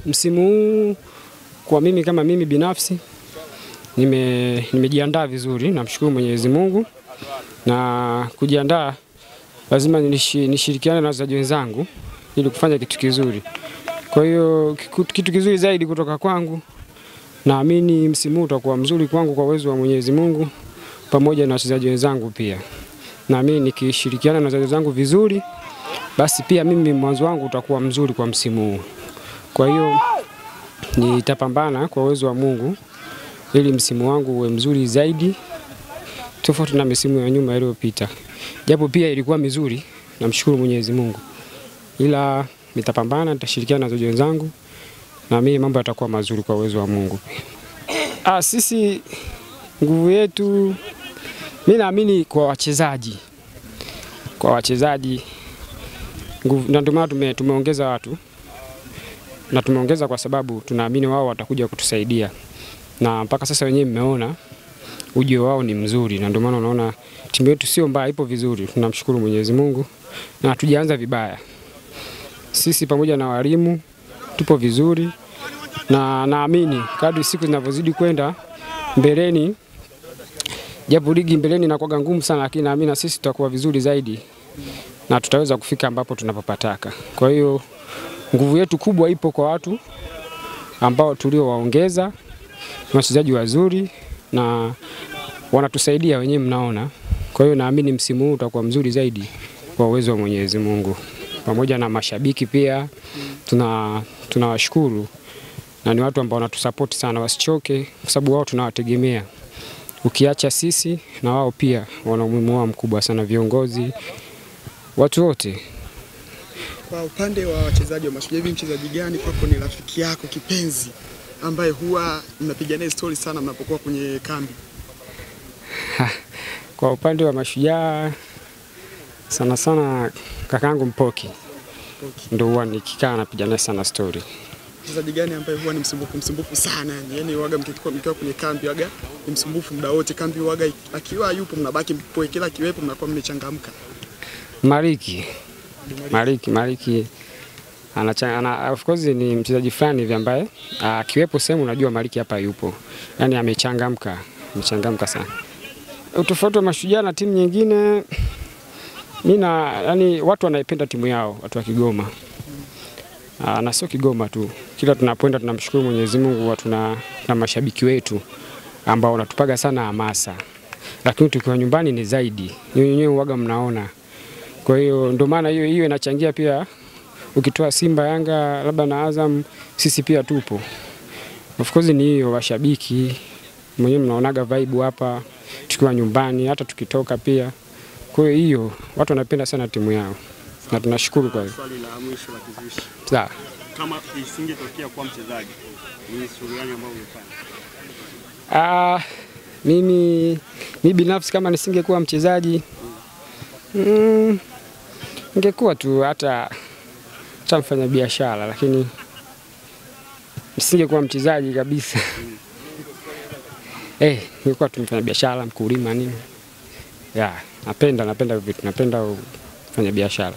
Msimu huu kwa mimi kama mimi binafsi nimejiandaa vizuri, namshukuru Mwenyezi Mungu, na kujiandaa lazima nishirikiane na wachezaji wenzangu ili kufanya kitu kizuri. Kwa hiyo kitu kizuri zaidi kutoka kwangu, naamini msimu huu utakuwa mzuri kwangu kwa uwezo wa Mwenyezi Mungu pamoja na wachezaji wenzangu pia. Naamini nikishirikiana na wachezaji wenzangu vizuri, basi pia mimi mwanzo wangu utakuwa mzuri kwa msimu huu. Kwa hiyo nitapambana kwa uwezo wa Mungu ili msimu wangu uwe mzuri zaidi tofauti na misimu ya nyuma iliyopita. Japo pia ilikuwa mizuri, namshukuru Mwenyezi Mungu. Ila nitapambana, nitashirikiana na wachezaji wenzangu na mimi mambo yatakuwa mazuri kwa uwezo wa Mungu. Sisi nguvu yetu, mimi naamini kwa wachezaji. Kwa wachezaji nguvu, na ndio maana tumeongeza watu. Na tumeongeza kwa sababu tunaamini wao watakuja kutusaidia. Na mpaka sasa wenyewe mmeona ujio wao ni mzuri, na ndio maana unaona timu yetu sio mbaya, ipo vizuri. Tunamshukuru Mwenyezi Mungu na hatujaanza vibaya. Sisi pamoja na walimu tupo vizuri, na naamini kadri siku zinavyozidi kwenda mbeleni, japo ligi mbeleni inakuwa ngumu sana, lakini naamini na sisi tutakuwa vizuri zaidi na tutaweza kufika ambapo tunapopataka. Kwa hiyo nguvu yetu kubwa ipo kwa watu ambao tuliowaongeza, wachezaji wazuri na wanatusaidia wenyewe mnaona. Kwa hiyo naamini msimu huu utakuwa mzuri zaidi kwa uwezo wa Mwenyezi Mungu. Pamoja na mashabiki pia tunawashukuru, na ni watu ambao wanatusupport sana, wasichoke kwa sababu wao tunawategemea. Ukiacha sisi na wao pia wana umuhimu wao mkubwa sana, viongozi, watu wote. Kwa upande wa wachezaji wa Mashujaa, hivi mchezaji gani kwako ni rafiki yako kipenzi ambaye huwa mnapiga naye story sana mnapokuwa kwenye kambi? Kwa upande wa Mashujaa sana kakaangu Mpoki. Ndio huwa nikikaa napiga naye sana story. Mchezaji gani ambaye huwa ni msumbufu sana? Yaani huaga mkiwa kwenye kambi huaga ni msumbufu muda wote, kambi huaga akiwa yupo mnabaki mpoe, kila kiwepo mnakuwa mmechangamka. Mariki ana of course ni mchezaji fulani hivi ambaye akiwepo sehemu unajua Mariki hapa yupo. Yaani amechangamka sana. Utofauti wa Mashujaa na timu nyingine, yani watu wanaipenda timu yao, watu wa Kigoma. Na sio Kigoma tu. Kila tunapoenda tunamshukuru Mwenyezi Mungu, watu na mashabiki wetu ambao wanatupaga sana hamasa. Lakini tukiwa nyumbani ni zaidi. Nyinyi huaga mnaona. Kwa hiyo ndio maana hiyo inachangia pia. Ukitoa Simba, Yanga, labda na Azam, sisi pia tupo. Of course ni hiyo washabiki. Mwenyewe mnaonaga vibe hapa tukiwa nyumbani, hata tukitoka pia. Kwa hiyo watu wanapenda sana timu yao. Na tunashukuru kwa hiyo. Swali la mwisho la kizushi. Sawa. Kama isingetokea kwa mchezaji, ni shughuli gani ambayo ungefanya? Mimi binafsi kama nisingekuwa mchezaji, ningekuwa tu hata mfanya biashara, lakini nisingekuwa mchezaji kabisa. Ningekuwa tu mfanya biashara, mkulima nini. Napenda vitu, napenda kufanya biashara.